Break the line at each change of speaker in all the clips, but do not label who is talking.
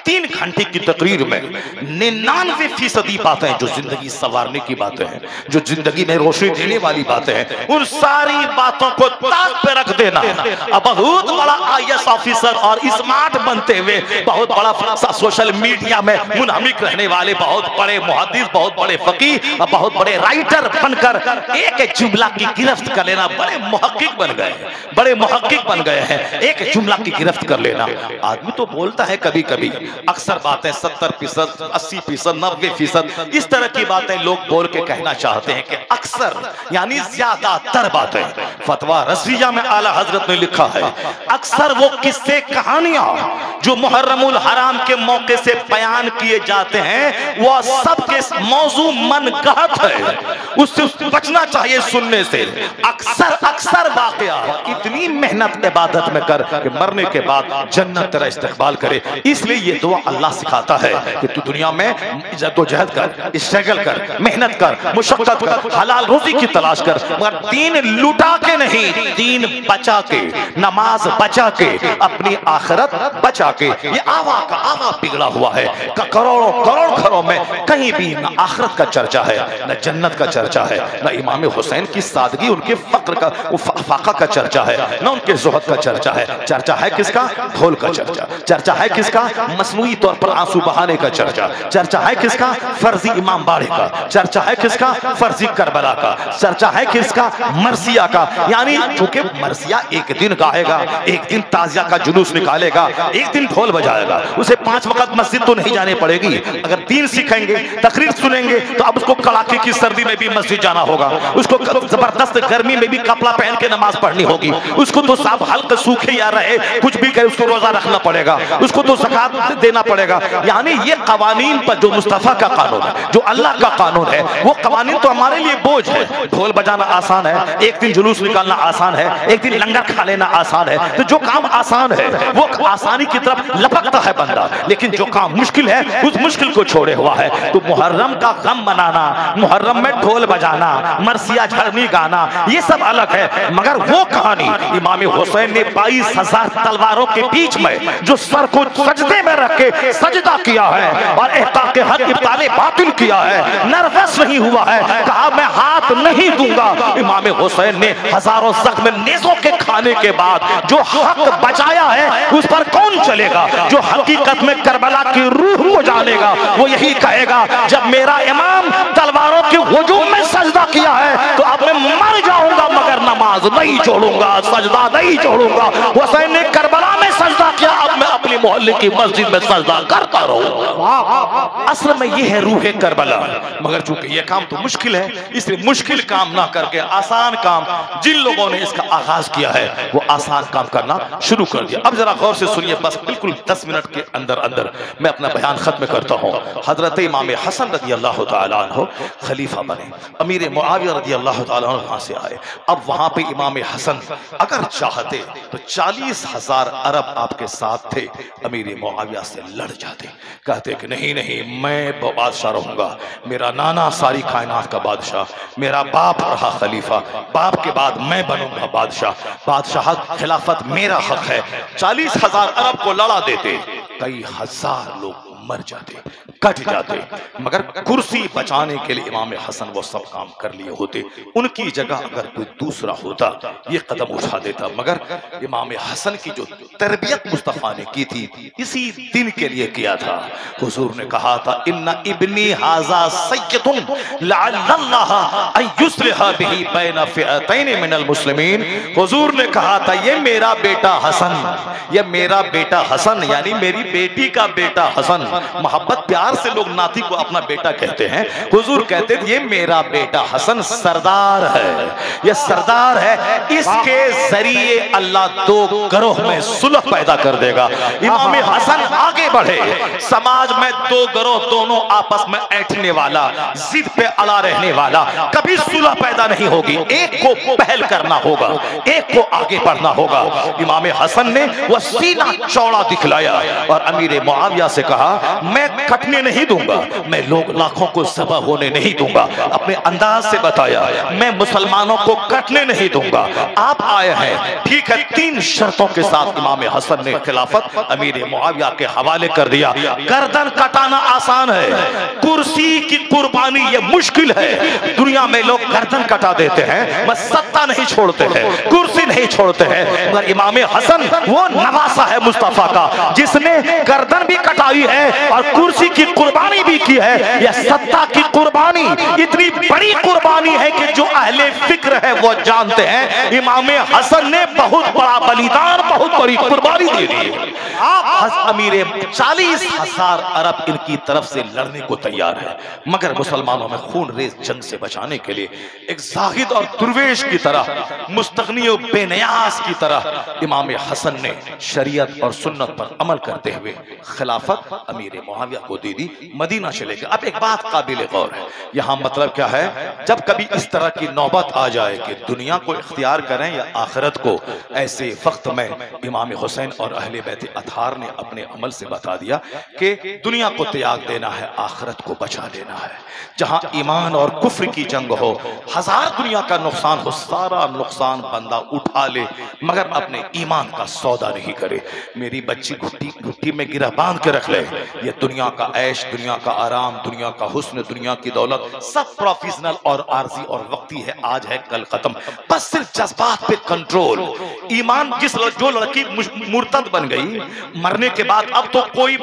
3 घंटे की तकरीर में 99% बातें जो जिंदगी संवारने की बातें हैं, जो जिंदगी में रोशनी देने वाली बातें हैं, उन सारी बातों को ताक पे रख देना। अब बहुत बड़ा IAS ऑफिसर और स्मार्ट बनते हुए बहुत बड़ा सोशल मीडिया में मुनहमिक रहने वाले बहुत बड़े मुहद्दिस, बहुत बड़े फकीह, बहुत बड़े राइटर बनकर एक जुमला की गिरफ्त कर लेना, बड़े मुहक्किक बन गए, बड़े मुहक्किक बन गए हैं। एक जुमला की गिरफ्त कर लेना। आदमी तो बोलता है कभी कभी, अक्सर बातें 70%, 80%, 90% इस तरह की बातें लोग बोल के कहना चाहते हैं कि अक्सर यानी ज्यादातर बातें। फतवा रज़विया में आला हजरत ने लिखा है, अक्सर वो किस्से कहानियां जो मुहर्रमुल हराम के मौके से बयान किए जाते हैं वो सबके मौजू मनगढ़ंत है, उससे बचना चाहिए सुनने से। अक्सर वाकया इतनी मेहनत इबादत में कर कि मरने के बाद जन्नत तेरा इस्तकबाल करे। इसलिए ये दुआ अल्लाह सिखाता है कि तू दुनिया में जद्दोजहद कर, स्ट्रगल कर, मेहनत कर, मुशक्कत कर, हलाल रोजी की तलाश कर, मगर दीन लुटा के नहीं, दीन बचा के, नमाज बचा के, अपनी आखिरत बचा के। ये आवा बिगड़ा हुआ है। करोड़ों घरों में कहीं भी न आखिरत का चर्चा है, न जन्नत का चर्चा है, न इमाम हुसैन की सादगी, उनके फक्र का फाका का चर्चा है, न उनके ज़ुहद का चर्चा है। चर्चा है किसका? ढोल का चर्चा। चर्चा है किसका? मसनूई तौर पर आंसू बहाने का चर्चा। चर्चा है किसका? फर्जी इमाम बाड़े का। चर्चा है किसका? फर्जी करबला का। चर्चा है किसका? मरसिया का। यानी चूंकि मरसिया एक दिन गाएगा, एक दिन ताजिया का जुलूस निकालेगा, एक दिन ढोल बजाएगा, उसे 5 वक्त मस्जिद तो नहीं जाने पड़ेगी। अगर दीन सीखेंगे, तकरीर सुनेंगे, तो अब उसको कड़ाके की सर्दी में भी मस्जिद जाना होगा, उसको जबरदस्त गर्मी में भी कपड़ा पहन के नमाज पढ़नी होगी, उसको तो साफ हल्के सूखे या रहे कुछ भी करे उसको रोजा रखना पड़ेगा, उसको तो ज़कात देना पड़ेगा। यानी ये कवानीन पर जो मुस्तफा का कानून है, जो अल्लाह का कानून है, वो कवानीन तो हमारे लिए बोझ है। ढोल बजाना आसान है, एक दिन जुलूस निकालना आसान है, एक दिन लंगर खा लेना आसान है। तो जो काम आसान है वो आसानी की तरफ लपकता है बंदा, लेकिन जो काम मुश्किल है उस मुश्किल को छोड़े हुआ है। तो मुहर्रम का गम मनाना, मुहर्रम में ढोल बजाना, मरसिया झरनी गाना, ये सब अलग है। मगर वो कहानी इमाम हुसैन ने 22,000 तलवारों के बीच में जो सर को सजदे में रख के सजदा किया है और इहकाके हक इब्ताले बातिल किया है, नर्वस नहीं हुआ है, कहा मैं हाथ नहीं दूंगा। इमाम हुसैन ने हजारों जख्म नेज़ों के खाने के बाद जो हक बचाया है उस पर कौन चलेगा? जो हकीकत में करबला की रूह को जानेगा वो यही कहेगा, जब मेरा इमाम तलवारों के हुजूम में सजदा किया है तो अब मैं मर जाऊंगा मगर नमाज नहीं छोड़ूंगा, सजदा नहीं छोड़ूंगा। हुसैन ने करबला में सजदा किया, अब मैं अपनी मोहल्ले की मस्जिद में सजदा करता रहूंगा। असल में ये है रूह करबला। मगर चूंकि ये काम तो मुश्किल है, इसलिए मुश्किल काम ना करके आसान काम, जिन लोगों ने इसका आगाज किया है वो आसान काम करना शुरू कर दिया। अब जरा गौर से सुनिए, बस बिल्कुल 10 मिनट के अंदर अंदर मैं अपना बयान खत्म करता हूँ। हजरत इमाम हसन रज़ी अल्लाह तआला अन्हु खलीफा बने, अमीर मुआविया रज़ी अल्लाह तआला अन्हु वहां से आए। अब वहां पे इमाम हसन अगर चाहते तो 40,000 अरब आपके साथ थे, अमीर मुआविया से लड़ जाते, कहते कि नहीं नहीं मैं बादशाह रहूंगा, मेरा नाना सारी कायनात का बादशाह, मेरा बाप रहा खलीफा, बाप के बाद मैं बनूंगा बादशाह, बादशाह खिलाफत मेरा हक है। 40,000 अरब को लड़ा देते, कई हजार लोग मर जाते, कट जाते, मगर कुर्सी बचाने के लिए इमाम हसन वो सब काम कर लिए होते। उनकी जगह अगर कोई दूसरा होता ये कदम उठा देता, मगर इमाम हसन की जो तरबियत मुस्तफा ने की थी इसी दिन के लिए किया था। हुजूर ने कहा था, इन्ना इब्नी हाजा सय्यदुन लअल्लल्लाह अन युस्लिह बिही बैन फिअतैन मिनल मुस्लिमीन। हुजूर ने कहा था, ये मेरा बेटा हसन, ये मेरा बेटा हसन यानी मेरी बेटी का बेटा हसन। मोहब्बत प्यार से लोग नाती को अपना बेटा कहते हैं। हुजूर कहते थे, ये मेरा बेटा हसन सरदार है, ये सरदार है, इसके जरिए अल्लाह 2 गिरोह में सुलह पैदा कर देगा। इमाम हसन आगे बढ़े, समाज में 2 गिरोह दोनों आपस में ऐंठने वाला, जिद पे अड़ा रहने वाला, कभी सुलह पैदा नहीं होगी। एक को पहल करना होगा, एक को आगे बढ़ना होगा। इमाम हसन ने वह सीना चौड़ा दिखलाया और अमीर मुआविया से कहा, मैं कटने नहीं दूंगा, मैं लोग लाखों को ज़बह होने नहीं दूंगा। अपने अंदाज से बताया, मैं मुसलमानों को कटने नहीं दूंगा। आप आए हैं, ठीक है, 3 शर्तों के साथ इमाम हसन ने खिलाफत अमीर मुआविया के हवाले हवाले कर दिया। गर्दन कटाना आसान है, कुर्सी की कुर्बानी ये मुश्किल है। दुनिया में लोग गर्दन कटा देते हैं, बस सत्ता नहीं छोड़ते हैं, कुर्सी नहीं छोड़ते हैं। मगर इमाम हसन वो नवासा है मुस्तफा का, जिसने गर्दन भी कटाई है और कुर्सी की कुर्बानी भी की है। यह सत्ता की कुर्बानी इतनी बड़ी कुर्बानी है कि जो अहले फिक्र है वो जानते हैं इमाम हसन ने बहुत बड़ा बलिदान, बहुत बड़ी कुर्बानी दे दी। आप अमीर 40,000 अरब इनकी तरफ से लड़ने को तैयार है, मगर मुसलमानों में खून रेज जंग से बचाने के लिए एक जाहिद और दुर्वेश की तरह, मुस्तगनी और बेनियाज की तरह इमाम हसन ने शरीयत और सुन्नत पर अमल करते हुए खिलाफत अमीर मुआविया को दे दी, मदीना चले गए। अब एक बात काबिल गौर है, यहाँ मतलब क्या है, जब कभी इस तरह की नौबत आ जाए कि दुनिया को इख्तियार करें या आखिरत को, ऐसे वक्त में इमाम हुसैन और अहले बैत अतहार ने अपने अमल से बता दिया कि दुनिया को त्याग देना है, आखिरत को बचा लेना है। जहां ईमान और कुफ्र की जंग हो, हजार दुनिया का नुकसान हो, सारा नुकसान बंदा उठा ले मगर अपने ईमान का सौदा नहीं करे। मेरी बच्ची घुट्टी में गिरा बांध के रख ले, ये दुनिया का ऐश, दुनिया का आराम, दुनिया का हुस्न, दुनिया की दौलत सब प्रोफेशनल और आर्जी और वक्ती है, आज है कल खत्म। बस सिर्फ जज्बात पे कंट्रोल। ईमान जो लड़की मुर्तद बन गई, मरने के बाद अब तो कोई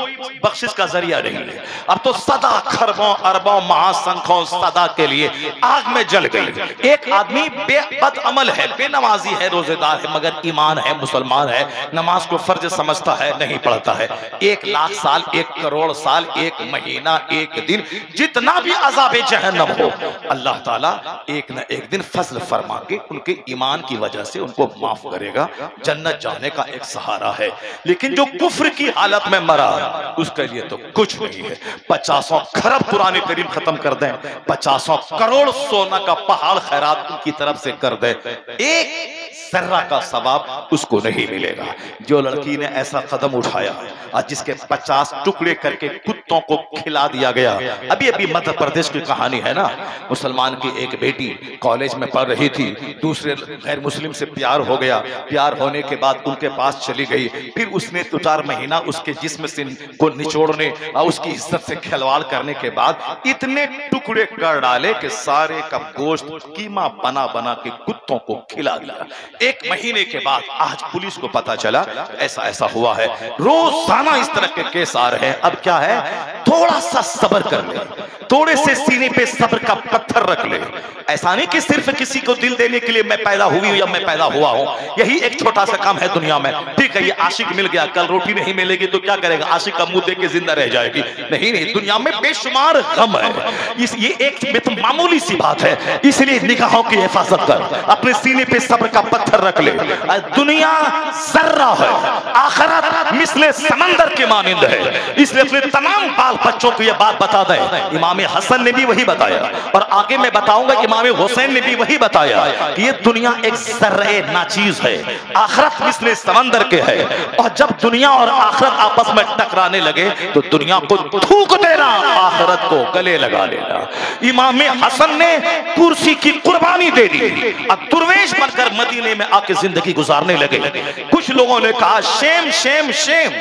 बख्शिश का जरिया नहीं है, अब तो सदा खरबों अरबों महासंखों सदा के लिए आग में जल गई। एक आदमी बदअमल है, बेनमाजी है, रोजेदार है, मगर ईमान है, मुसलमान है, नमाज को फर्ज समझता है, नहीं पढ़ता है। 1,00,000 साल, 1 करोड़ साल, 1 महीना, 1 दिन, जितना भी अज़ाबे जहन्नम हो, अल्लाह ताला एक न एक दिन फजल फरमा के उनके ईमान की वजह से उनको माफ करेगा, जन्नत जाने का एक सहारा है। लेकिन जो कुफ्र की हालत में मरा, उसके लिए तो कुछ नहीं है। 50 खरब कुरान करीम खत्म कर दें, 50 करोड़ सोना का पहाड़ खैरात उनकी तरफ से कर दे, एक जर्रा का सवाब उसको नहीं मिलेगा। जो लड़की ने ऐसा कदम उठाया और जिसके 50 टुकड़े करके कुत्तों को खिला दिया गया। अभी अभी मध्य प्रदेश की कहानी है ना, मुसलमान की एक बेटी कॉलेज में पढ़ रही थी, दूसरे गैर मुस्लिम से प्यार हो गया, प्यार होने के बाद उनके पास चली गई, फिर उसने 2-4 महीना उसके जिस्म से को निचोड़ने और उसकी इज्जत से खिलवाड़ करने के बाद इतने टुकड़े कर डाले कि सारे का गोश्त कीमा बना बना के कुत्तों को खिला दिया। 1 महीने के बाद आज पुलिस को पता चला ऐसा ऐसा हुआ है। रोजाना इस तरह के केस आ रहे हैं। अब क्या है, थोड़ा सा सब्र कर ले, थोड़े से सीने पे सब्र का पत्थर रख ले। ऐसा नहीं कि सिर्फ किसी को दिल देने के लिए मैं पैदा हुई हूं या मैं पैदा हुआ हूं, यही एक छोटा सा काम है दुनिया में। ठीक है, ये आशिक मिल गया, कल रोटी नहीं मिलेगी तो क्या करेगा, आशिक का मुंह देख के जिंदा रह जाएगी। नहीं नहीं, दुनिया में बेशुमार गम है, ये एक मामूली सी बात है। इसलिए निगाहों की हिफाजत कर, अपने सीने पे सब्र का पत्थर रख ले। दुनिया जर्रा है, आखिरत मिसले समंदर के मानिंद है। इसलिए अपने तमाम बाल बच्चों को यह बात बता दें, इमाम हसन ने भी वही बताया और आगे मैं बताऊंगा कि इमाम हुसैन ने भी वही बताया कि ये दुनिया एक जर्रे नाचीज है, आखिरत मिसले समंदर के है। और जब दुनिया और आखिरत आपस में टकराने लगे तो दुनिया को थूक देना, आखिरत को गले लगा लेना। इमाम हसन ने कुर्सी की कुर्बानी दे दी और दुर्वेश बनकर मदीने में आके जिंदगी गुजारने लगे। कुछ लोगों ने कहा शेम शेम शेम,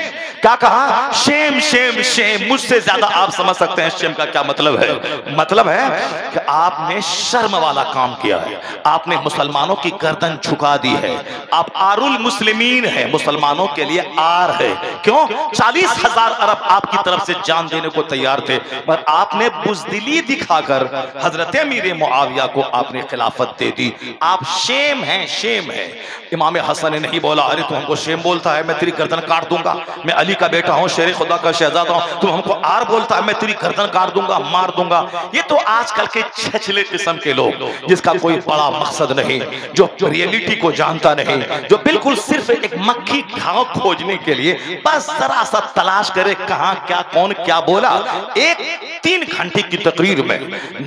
क्या कहा, शेम शेम शेम। मुझसे ज्यादा आप समझ सकते हैं शेम का क्या मतलब है। मतलब है कि आपने शर्म वाला काम किया है, आपने मुसलमानों की गर्दन झुका दी है, आप आरुल मुस्लिमीन है, मुसलमानों के लिए आर है। क्यों, 40,000 अरब आपकी तरफ से जान देने को तैयार थे, पर आपने बुज़दिली दिखाकर हजरत अमीर मुआविया को आपने खिलाफत दे दी। आप शेम हैं, शेम है। इमाम हसन ने नहीं बोला अरे तू हमको शेम बोलता है, मैं तेरी गर्दन काट दूंगा, मैं अली का बेटा हूं, शेर खुदा का शहजादा हूं, तू हमको आर बोलता है, मैं तेरी गर्दन काट दूंगा, मार दूंगा। ये तो आजकल के छछले किस्म के लोग, जिसका कोई बड़ा मकसद नहीं, जो रियलिटी को जानता नहीं, जो बिल्कुल सिर्फ एक मक्खी घाव खोजने के लिए बस जरा सा तलाश करे कहां क्या कौन क्या बोला। एक 3 घंटे की तकरीर में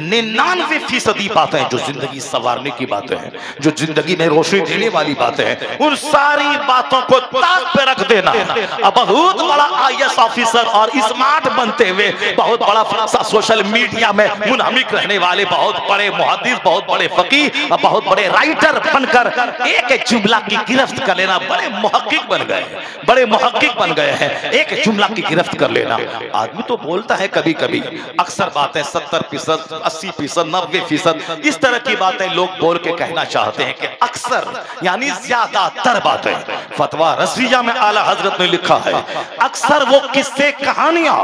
99% बातें जो जिंदगी संवारने की बातें हैं, जो जिंदगी में रोशनी देने वाली बातें हैं, उन सारी बातों को ताक पे रख देना। अब बहुत बड़ा आईएएस ऑफिसर और स्मार्ट बनते हुए बहुत बड़ा सोशल मीडिया में मुनहमिक रहने वाले बहुत बड़े मुहद्दिस, बहुत बड़े फकीह और बहुत बड़े राइटर बनकर एक जुमला की गिरफ्त कर लेना, बड़े मुहक्किक बन गए, बड़े मुहक्किक बन गए हैं। एक जुमला की गिरफ्त कर लेना। आदमी तो बोलता है कभी कभी, अक्सर बातें 70%, 80%, 90% इस तरह की बातें लोग बोल के कहना चाहते हैं कि अक्सर यानी ज्यादातर बातें। फतवा रज़विया में आला हजरत ने लिखा है, अक्सर वो किस्से कहानियां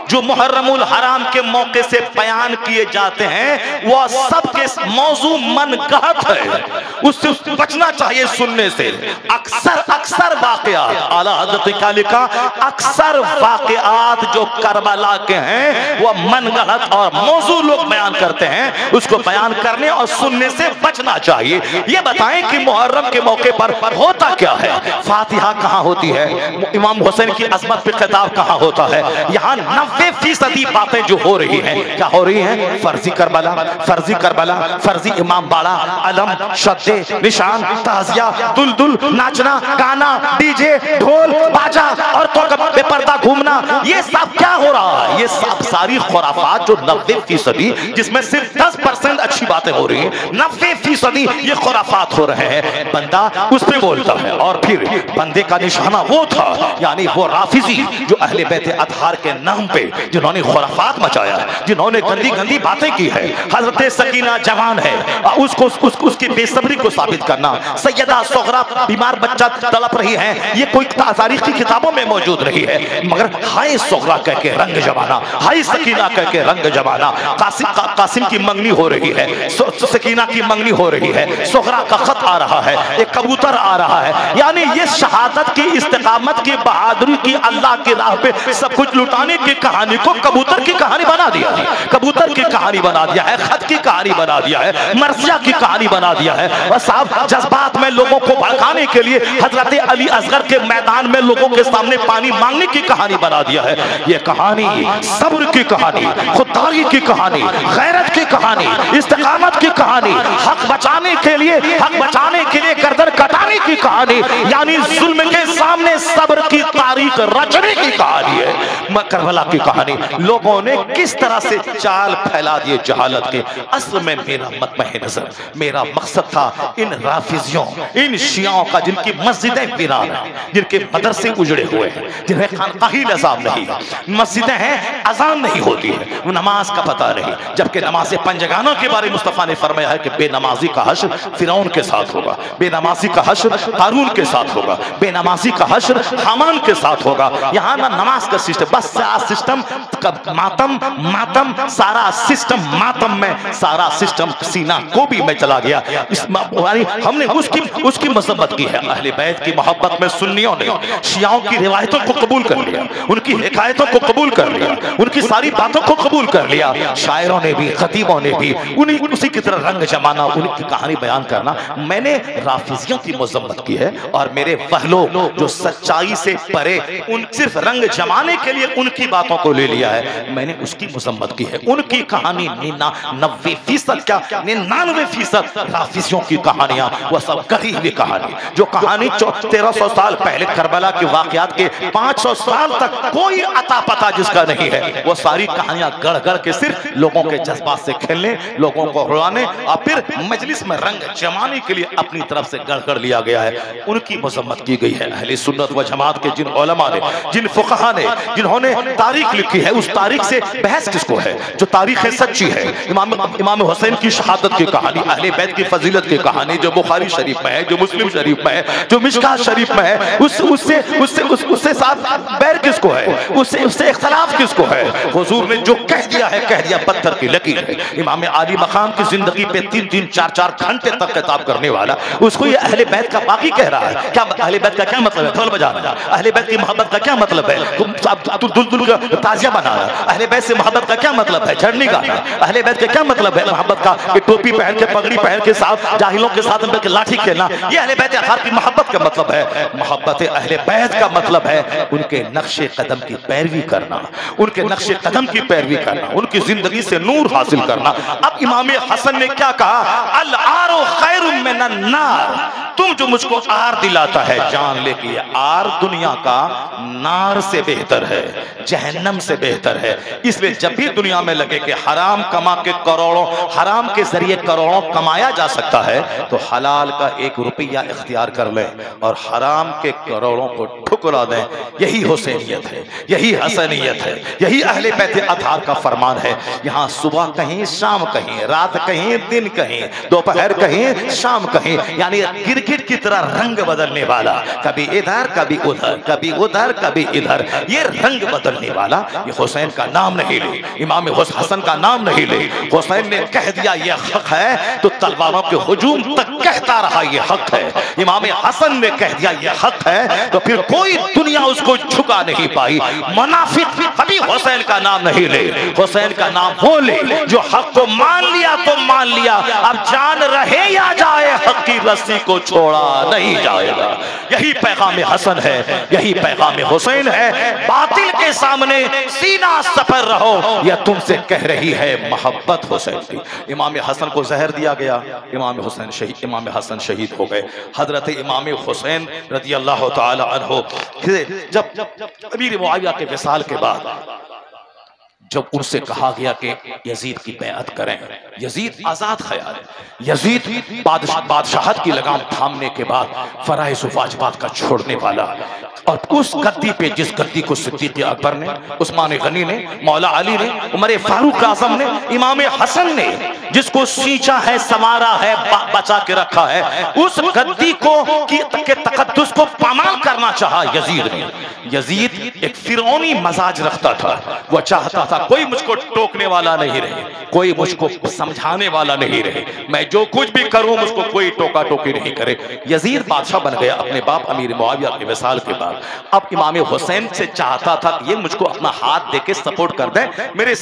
जो मुहर्रमुल हराम के मौके से बयान किए जाते हैं वो सबके मौजू मनगढ़ंत है, उससे बचना चाहिए सुनने से। अक्सर वाकयात, आला हजरत ने क्या लिखा, अक्सर वाकयात जो करबला के हैं वो मनगढ़ंत और मौजू लोग बयान करते हैं, उसको बयान करने और सुनने से बचना चाहिए। ये बताएं कि मुहर्रम के मौके पर होता क्या है, फातिहा कहाँ होती है, इमाम हुसैन की अजमत पे खिताब कहाँ होता है। यहाँ 90% बातें जो हो रही हैं, क्या हो रही हैं, फर्जी करबला, फर्जी करबला, फर्जी इमाम बाड़ा, अलम, शद्दे, निशान, ताजिया, दुलदुल, नाचना, गाना, डीजे, ढोल, बाजा और तो बेपर्दा घूमना, ये सब क्या हो रहा है, ये सब सारी खुराफात जो 90% जिसमें सिर्फ 10% अच्छी बातें हो रही हैं, 90% ये खुराफात हो रहे हैं। बंदा उस पे बोलता है और फिर बंदे का निशाना वो था, यानी वो राफिजी जो अहले बैत अतहार के नाम पे जिन्होंने खुराफात मचाया, जिन्होंने गंदी गंदी बातें की है। हजरत सकीना जवान है, उसकी बेसब्री को साबित करना, सैयदा सुगरा बीमार बच्चा तड़प रही है, ये कोई तारीख की किताबों में मौजूद नहीं है, मगर हाय सुगरा कह के रंग जमाना, हाय सकीना कह के रंग जमाना। कासिम की मंगनी हो रही है, सकीना की मंगनी हो रही है, सुगरा का खत आ रहा है, एक कबूतर आ रहा है, यानी ये शहादत की, इस्तिकामत की, बहादुरी की, अल्लाह की राह पे सब कुछ लुटाने की कहानी को कबूतर की कहानी बना दिया है, कबूतर की कहानी बना दिया है, खत की कहानी बना दिया है, मर्सिया की कहानी बना दिया है। और साहब जज्बात में लोगों को भड़काने के लिए हजरत अली असगर के मैदान में लोगों के सामने पानी मांगने की कहानी बना दिया है। ये कहानी सब्र की कहानी, खुददारी की कहानी, गैरत की कहानी, इस्तिकामत की कहानी, हक बचाने के लिए गर्दन कटाने की कहानी, यानी जुल्म के सामने सब्र की तारीख रचने की कहानी है। करबला की कहानी लोगों ने किस तरह से चाल फैला दिए जहालत के। असल में मेरा मतमह नजर, मेरा मकसद था इन राफिजियों, इन शियाओं का जिनकी मस्जिदें वीरान हैं, जिनके मदरसे उजड़े हुए हैं, जिन्हें खानकाही निज़ाम नहीं है, मस्जिदें हैं अजान नहीं होती है, नमाज का पता नहीं, जबकि नमाज पंजगानों के बारे में मुस्तफा ने फरमाया है कि बेनमाजी का हश्र फिरौन के साथ होगा, बेनमाजी का हश्र कारून के साथ होगा, बेनमाजी का हश्र हामान के साथ होगा। यहाँ ना नमाज का सिस्टम, बस सारा सिस्टम मातम सारा सिस्टम मातम में, सारा सिस्टम सीना गोभी में चला गया। हमने उसकी मजम्मत की है। अहले बैत की मोहब्बत में सुन्नियों ने शियाओं की रिवायतों को कबूल कर लिया, उनकी हिकायतों को कबूल कर लिया, उनकी सारी बातों को कबूल कर लिया। शायरों ने भी, खतीबों ने भी उसी की तरह रंग जमाना, उनकी कहानी बयान करना। मैंने राफिजियों की मजम्मत की है और मेरे वह लोग जो सच्चाई से परे उन सिर्फ रंग जमाने के लिए उनकी बातों को ले लिया है, मैंने उसकी मजम्मत की है। उनकी कहानी 90% क्या 99% राफिजियों की कहानियां वह सब गढ़ी हुई कहानी, जो कहानी 1300 साल पहले करबला के वाकयात के 500 साल तक कोई अता पता जिसका नहीं है, वो सारी कहानियां गढ़ गढ़ के सिर्फ लोगों के जज्बात से खेलने, लोगों को रुलाने और फिर मजलिस में रंग जमाने के लिए अपनी तरफ से गढ़ गढ़ लिया गया है। उनकी मजम्मत की गई है। अहले सुन्नत व जमात के जिन उलमा ने, जिन फुक़हा ने, जिन्होंने तारीख लिखी है, उस तारीख से बहस किसको है? जो तारीख है सच्ची है। इमाम हुसैन की शहादत की कहानी, अहले बैत की फजीलत की कहानी जो बुखारी शरीफ में है, जो मुस्लिम शरीफ में है, जो मिशकात शरीफ में है, उससे साथ बैर किसको है? उससे इख्तलाफ किसको है? हुजूर ने जो कह दिया पत्थर की लकीर है। इमाम आली मकाम की जिंदगी पे 3-3, 4-4 घंटे तक किताब करने वाला, उसको ये अहले बैत का बाकी कह रहा है। क्या अहले बैत का क्या मतलब है? ढोल बजाना, अहले बैत की मोहब्बत का क्या मतलब है? तू दुल्दुल का ताजिया बनाना। अहले बैत से मोहब्बत का क्या मतलब है? झड़नी गाना। अहले बैत का क्या मतलब है मोहब्बत का? कि टोपी पहन के, पगड़ी पहन के साथ जाहिलों के साथ मिलकर लाठी खेलना। ये अहले बैत अताहार की मोहब्बत का मतलब है। मोहब्बत अहले बैत का मतलब है उनके नक्शे कदम की पैरवी करना, उनके नक्शे कदम की पैरवी करना, उनकी जिंदगी से नूर हासिल करना। अब इमाम हसन ने क्या कहा? अल आरो खैरुम मिनन नार, तुम जो मुझको आर दिलाता है, जान ले कि आर दुनिया का नार से बेहतर है, जहन्नम से बेहतर है। इसलिए जब भी दुनिया में लगे कि हराम कमा के करोड़ों, हराम के जरिए करोड़ों कमाया जा सकता है, तो हलाल का 1 रुपया इख्तियार कर लें और हराम के करोड़ों को ठुकरा दें। यही हुसैनियत है, यही हसनियत है, यही अहले बैत अताहार का फरमान है। यहाँ सुबह कहीं, शाम कहीं, रात कहीं, दिन कहीं, दोपहर कहीं, शाम कहीं, यानी गिरगिट की तरह रंग बदलने वाला, कभी इधर कभी उधर, कभी उधर कभी इधर, ये रंग बदलने वाला, ये हुसैन का नाम नहीं ले, इमाम हसन का नाम नहीं ले। हुसैन ने कह दिया ये हक है तो तलवारों के हुजूम तक कहता रहा ये हक है। इमाम हसन ने कह दिया ये हक है तो फिर कोई दुनिया उसको झुका नहीं पाई। मुनाफिक कभी हुसैन का नाम नहीं ले, हुसैन का नाम वो ले जो हक को मान लिया तो मान लिया, अब जान रहे या जाए हक की रस्सी को छोड़ा नहीं जाएगा। यही पैगाम हसन है, यही पैगाम हुसैन है। बातिल के सामने सीना सफर रहो, यह तुमसे कह रही है मोहब्बत हुसैन की। इमाम हसन को जहर दिया गया, इमाम हसन शहीद हो गए। हजरत इमाम हुसैन रज़ी अल्लाह तआला अन्हु जब अमीर मुआविया के विसाल के बाद जब उनसे कहा गया कि यजीद की बैअत करें, यजीद आजाद ख्याल है, यजीद बादशाहत की लगाम थामने के बाद फराइज़ वाजिबात का छोड़ने वाला, और उस गद्दी पे जिस गद्दी को सिद्दीक़ अकबर ने, उस्मान गनी ने, मौला अली ने, उमर फारूक आज़म ने, इमाम हसन ने जिसको सींचा है, संवारा है, बचा के रखा है, उस गद्दी को के तकद्दुस को पामाल करना चाहा यजीद ने। यजीद एक फिरौनी मजाज रखता था, वह चाहता था कोई मुझको टोकने वाला नहीं रहे, कोई मुझको समझाने वाला नहीं रहे, मैं जो कुछ भी करूं मुझको कोई टोका टोकी नहीं करे। यजीद बादशाह बन गया अपने बाप अमीर मुआविया के विसाल के बाद। अब इमाम हुसैन से चाहता था कि ये मुझको अपना हाथ देके सपोर्ट कर दे, मेरे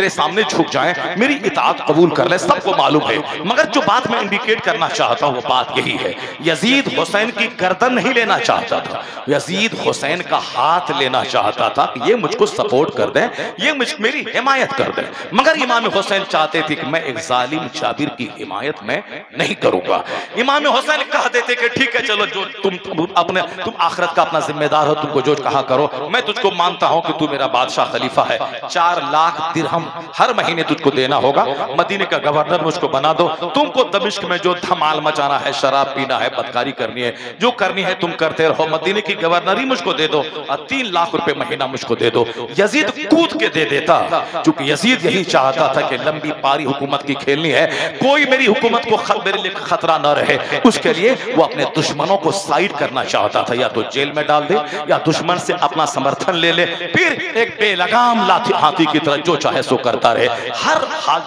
सामने झुक जाएं, मेरी इताअत कबूल कर ले, सबको मालूम है। मगर जो बात मैं इंडिकेट करना चाहता हूं वो बात यही है, यजीद हुसैन की गर्दन नहीं लेना चाहता था, यजीद हुसैन का हाथ लेना चाहता था कि ये मुझको सपोर्ट कर दे, ये मेरी हिमायत कर दे। मगर इमाम हुसैन चाहते थे कि मैं एक जालिम जाबिर की हिमायत में नहीं करूंगा। इमाम हुसैन कह देते कि ठीक है चलो, जो तुम आखिरत का अपना जिम्मेदार हो, तुमको जो कहा करो, मैं तुझको मानता हूं कि तू मेरा बादशाह खलीफा है, 4 लाख दिरहम हर महीने तुझको देना होगा, मदीने का गवर्नर मुझको बना दो, तुमको दमिश्क में जो धमाल मचाना है, शराब पीना है, बदकारी करनी है, जो करनी है तुम करते रहो, मदीने की गवर्नरी मुझको दे दो और 3 लाख रुपए महीना मुझको दे दो। यजीद कूद के दे देता, क्योंकि यजीद यही चाहता था कि लंबी पारी हुकूमत की खेलनी है, कोई मेरी हुकूमत को मेरे लिए खतरा न रहे। उसके लिए वो अपने दुश्मनों को साइड करना चाहता था, या तो जेल में डाल दे या दुश्मन से अपना समर्थन ले ले, फिर एक बेलगाम हाथी की तरह जो चाहे सो करता रहे। हर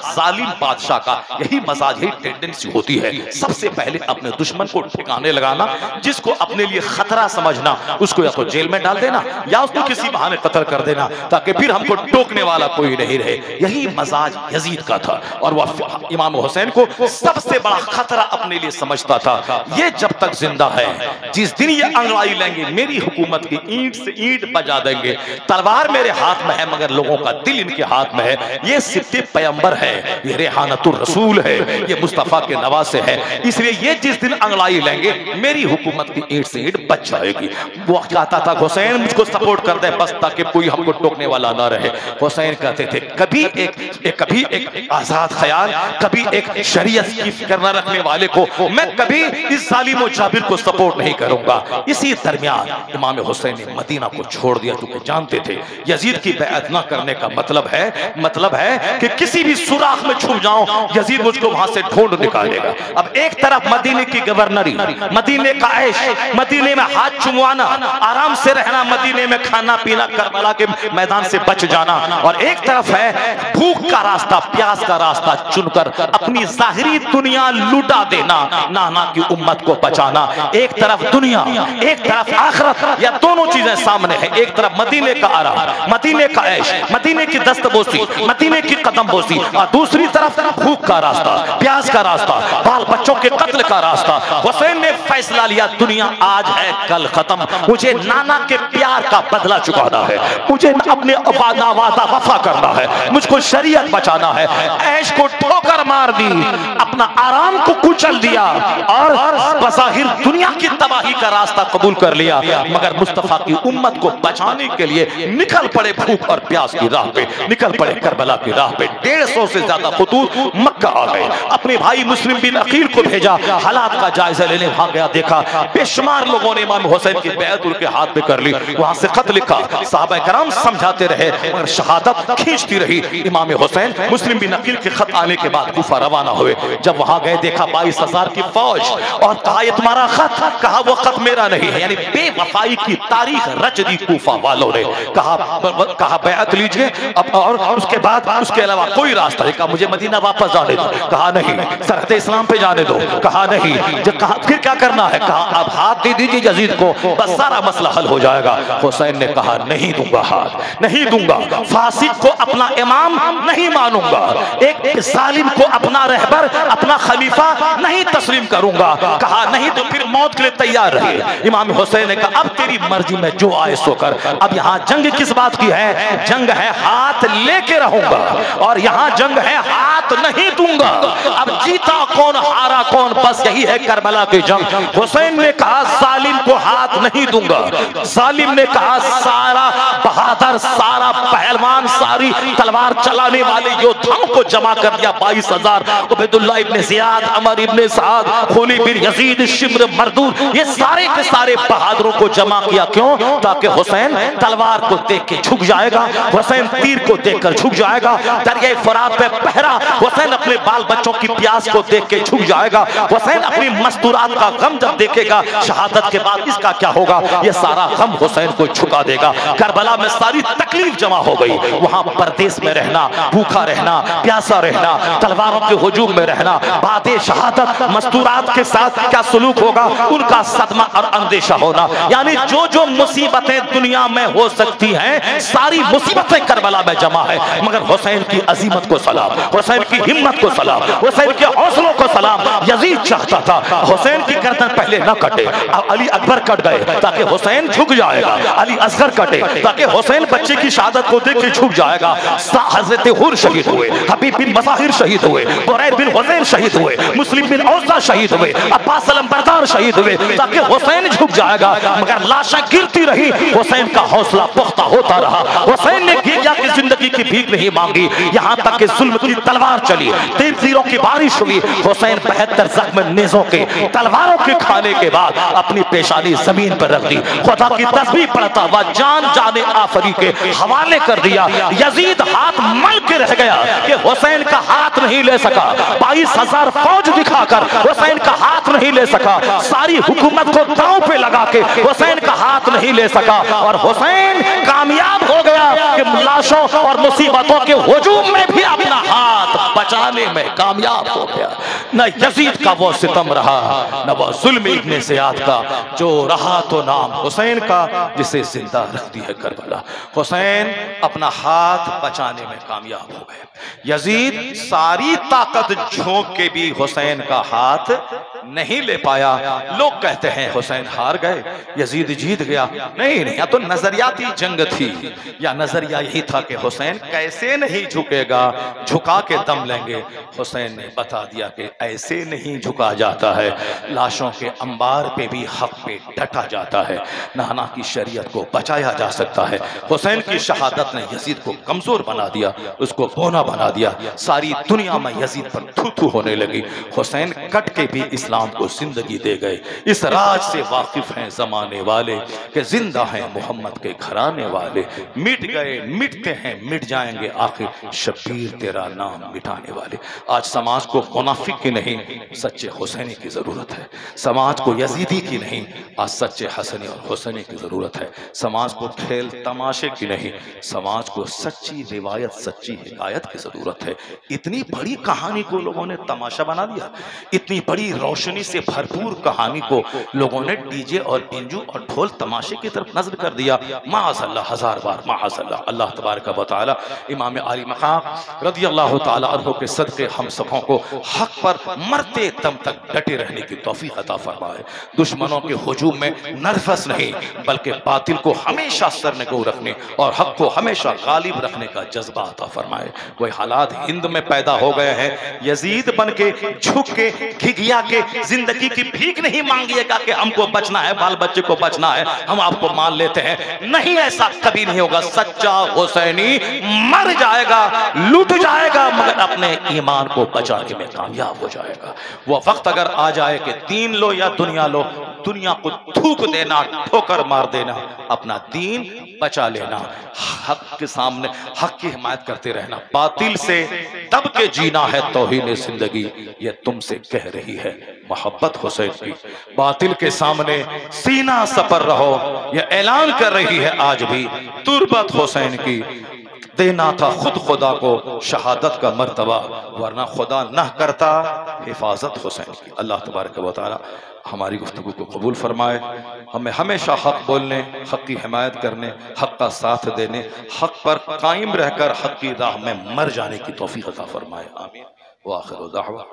जालिम बादशाह का यही मजाज, यही टेंडेंसी होती है, सबसे पहले अपने दुश्मन को ठिकाने लगाना, जिसको अपने लिए खतरा समझना उसको या तो जेल में डाल देना या उसको किसी बहाने कत्ल कर देना, ताकि फिर हमको टोकने वाला कोई नहीं रहे। यही मजाज यजीद का था, और वह इमाम हुसैन को सबसे बड़ा खतरा अपने लिए समझता था। ये जब तक जिंदा है, जिस दिन ये अंगड़ाई लेंगे, मेरी हुकूमत की ईंट से ईंट बजा देंगे। तलवार मेरे हाथ में है मगर लोगों का दिल इनके हाथ में है। ये सिद्दीक़ पैगंबर है, ये रेहानतुर रसूल है, ये मुस्तफा के नवासे है, इसलिए ये जिस दिन अंगड़ाई लेंगे मेरी हुकूमत की ईंट से ईंट बच जाएगी। वो चाहता था हुसैन मुझको सपोर्ट कर दे बस, ताकि कोई हमको टोकने वाला ना रहे। हुसैन कहते थे कभी एक आजाद ख्याल, कभी एक शरीयत की फिक्र न रखने वाले को मैं कभी इस जालिम और जाबिर को सपोर्ट नहीं करूंगा। इसी दरमियान इमाम हुसैन ने मदीना को छोड़ दिया, क्योंकि जानते थे यजीद की बैअत न करने का मतलब है कि किसी भी सुराख में छुप जाऊं, यजीद मुझको वहां से ढूंढ निकालेगा। अब एक तरफ मदीने की गवर्नरी, मदीने का ऐश, मदीने में हाथ चुमवाना, आराम से रहना, मदीने में खाना पीना, करबला के मैदान से बच जाना, और एक तरफ है भूख का रास्ता, प्यास का रास्ता चुनकर अपनी जाहिरी दुनिया लुटा देना, नाना की उम्मत को बचाना। एक तरफ दुनिया, एक तरफ आखिरत, या दोनों चीजें सामने है। एक तरफ मदीने का आराम, मदीने का ऐश, मदीने की दस्तबोसी, मदीने की कदमबोसी, और दूसरी तरफ भूख का रास्ता, प्यास का रास्ता, बाल बच्चों के कत्ल का रास्ता। हुसैन ने फैसला लिया, दुनिया आज है कल खत्म, मुझे नाना के प्यार का बदला चुकाना है, मुझे अपने वादा वफा करना है, मुझको शरीयत बचाना है। ऐश को ठोकर मार दी, अपना आराम को कुचल दिया, और बज़ाहिर दुनिया की तबाही का रास्ता कबूल कर लिया, मगर मुस्तफा की उम्मत को बचाने के लिए निकल पड़े भूख और प्यास की राह पे, निकल पड़े करबला की राह पे। 150 से ज्यादा खुतूत मक्का आ गए। अपने भाई मुस्लिम बिन अकील को भेजा, हालात का जायजा लेने वहां गया, देखा बेशुमार लोगों ने इमाम हुसैन की बैत उनके हाथ में कर ली। वहां से खत लिखा, साहबा कराम समझाते रहे मगर शहादत खींचती रही। इमाम हुसैन मुस्लिम बिन अकील के खत आने के बाद कूफा रवाना हुए। जब वहां गए देखा 22,000 की फौज, और कहा ये तुम्हारा खत? कहा वो खत मेरा नहीं है, यानी बेवफाई की तारीख रच दी कूफा वालों ने। कहा बैत लीजिए अब, और उसके बाद उसके अलावा कोई रास्ता नहीं। कहा मुझे मदीना वापस जाने दो। कहा नहीं। सरहद इस्लाम पे जाने दो। कहा नहीं। जब कहा फिर क्या करना है? कहा अब हाथ दे दीजिए यजीद को, बस सारा मसला हल हो जाएगा। हुसैन ने कहा नहीं दूंगा हाथ, नहीं दूंगा। फासिक को अपना इमाम नहीं मानूंगा, एक जालिम को अपना रहबर, अपना खलीफा नहीं तस्लीम करूंगा। कहा नहीं तो फिर मौत के लिए तैयार रहे। इमाम हुसैन ने कहा अब तेरी मर्जी में जो आए सो कर। अब यहाँ जंग किस बात की है? जंग है हाथ लेके रहूंगा, और यहाँ जंग है हाथ नहीं दूंगा। अब जीता कौन हारा कौन, बस यही है करबला की जंग। हुसैन ने कहा जालिम को हाथ नहीं दूंगा। जालिम ने कहा सारा बहादुर, सारा पहलवान, सारी तलवार चलाने वाले योद्धाओं को जमा कर दिया। 22,000 उबैदुल्लाह इब्ने ज़ियाद, अमर इब्ने साद, खुली बिन यजीद, शिम्र मरदूद, ये सारे के सारे बहादुरों को जमा किया। क्यों? ताकि हुसैन तलवार को देख के झुक जाएगा, हुसैन तीर को देखकर झुक जाएगा, दरिया फरात पे पहरा, हुसैन अपने बाल बच्चों की प्यास को देख के झुक जाएगा, हुसैन अपनी मस्तूरात का गम जब देखेगा शहादत के बाद इसका क्या होगा, ये सारा गम हुसैन को झुका देगा। करबला में सारी तकलीफ जमा हो गई। वहां परदेश में रहना, भूखा रहना, प्यासा रहना, तलवारों के हुजूम में रहना, बादे शहादत मस्तूरात के साथ क्या सुलूक होगा, उनका सदमा और अंदेशा होना। यानी जो जो मुसीबतें दुनिया में हो सकती हैं, सारी मुसीबतें करबला में जमा है। मगर हुसैन की अजीमत को सलाम, हुसैन की हिम्मत को सलाम, हुसैन के हौसलों को सलाम। यजीद चाहता था हुसैन की गर्दन पहले न कटे, अब अली अकबर कट गए ताकि हुसैन झुक जाएगा, अली असगर कटे ताकि हुसैन बच्चे की शहादत को देख के झुक जाएगा। हजरत हुर शहीद हुए, हबीब बिन मज़ाहिर शहीद हुए, बुरैद बिन हुसैन शहीद हुए, मुस्लिम बिन औसा शहीद हुए, अब्बास अलंबरदार शहीद हुए ताकि हुसैन झुक जाएगा। मगर लाशें गिरती रही, हुसैन का हौसला पुख्ता होता रहा। हुसैन ने गिरिया की जिंदगी की भीख नहीं मांगी, यहाँ तक कि जुल्म की तलवार चली, तीरों की बारिश हुई। हुसैन 72 जख्म नेज़ों के, तलवारों के खाने के बाद अपनी पेशानी जमीन पर रख दी, खुदा की तस्बीह पढ़ता हुआ जान जाने आफरी के हवाले कर दिया। यजीद हाथ मल के रह गया कि हुसैन का हाथ नहीं ले सका। 22,000 फौज दिखाकर हुसैन का हाथ नहीं ले सका, सारी हुकूमत को दांव पे लगा के हुसैन का हाथ नहीं ले सका, और हुसैन कामयाब हो गया कि लाशों और मुसीबतों के हुजूम में भी अपना हाथ बचाने में कामयाब हो गया। न यजीद का वो सितम रहा, न वो जुल्म इब्ने ज़ियाद का, जो रहा तो नाम हुसैन का, जिसे जिंदा रखती है करबला। हुसैन अपना हाथ बचाने में कामयाब हो गए। यजीद सारी ताकत झोंक के भी हुसैन का हाथ नहीं ले पाया। लोग कहते हैं हुसैन हार गए, यजीद जीत गया। नहीं नहीं, या तो नजरियाती जंग थी, या नजरिया यही था कि हुसैन कैसे नहीं झुकेगा, झुका के दम लेंगे। हुसैन ने बता दिया कि ऐसे नहीं झुका जाता है, लाशों के अंबार पे भी हक पे डटा जाता है, नाना की शरीयत को बचाया जा सकता है। हुसैन की शहादत ने यजीद को कमजोर बना दिया, उसको बोना बना दिया। सारी दुनिया में यजीद पर थू थू होने लगी। हुसैन कट के भी इस्लाम को जिंदगी दे गए। इस राज से वाकिफ हैं जमाने वाले कि जिंदा हैं मोहम्मद के घराने वाले, मिट गए मिटते हैं मिट जाएंगे आखिर शब्बीर तेरा नाम मिटाने वाले। आज समाज को मुनाफिक की नहीं, सच्चे हुसैनी की जरूरत है। समाज को यजीदी की नहीं, आज सच्चे हसनी और हुसैनी की जरूरत है। समाज को खेल तमाशे की नहीं, समाज को सच्ची रिवायत सच्ची हिकायत की जरूरत है। इतनी बड़ी कहानी को लोगों ने तमाशा बना दिया, इतनी बड़ी रोशनी रोशनी से भरपूर कहानी को लोगों ने डीजे और पिंजू और ढोल तमाशे की तरफ नजर कर दिया। माअज़ल्लाह, हजार बार माअज़ल्लाह। अल्लाह तबारक व तआला इमाम आली मकाम रज़ी अल्लाह तआला अन्हु के सदक़े हम सबों को हक पर मरते दम तक डटे रहने की तौफीक अता फरमाए। दुश्मनों के हुजूम में नर्वस नहीं बल्कि बातिल को हमेशा सरनगो रखने और हक को हमेशा गालिब रखने का जज्बा अता फरमाए। वही हालात हिंद में पैदा हो गए हैं। यजीद बन के झुक के घिघिया के जिंदगी की भीख नहीं मांगिएगा कि हमको बचना है, बाल बच्चे को बचना है, हम आपको मान लेते हैं। नहीं, ऐसा कभी नहीं होगा। सच्चा हुसैनी मर जाएगा, लूट जाएगा, मगर अपने ईमान को बचाने में कामयाब हो जाएगा। वो वक्त अगर आ जाए कि दीन लो या दुनिया लो, दुनिया को थूक देना, ठोकर मार देना, अपना दीन बचा लेना, हक के सामने हक की हिमायत करते रहना, बातिल से दब के जीना है तौहीन जिंदगी, ये तुमसे कह रही है मोहब्बत हुसैन की। बातिल के सामने सीना सपर रहो, ये ऐलान कर रही है आज भी तुरबत हुसैन की। देना था खुद खुदा को शहादत का मर्तबा, वरना खुदा न करता हिफाजत हुसैन की। अल्लाह तबारक व तआला हमारी गुफ्तगू को कबूल फरमाए, हमें हमेशा हक बोलने, हक की हिमायत करने, हक का साथ देने, हक पर कायम रहकर हक की राह में मर जाने की तौफीक अता फरमाए। आमीन। व आखिर दाअवा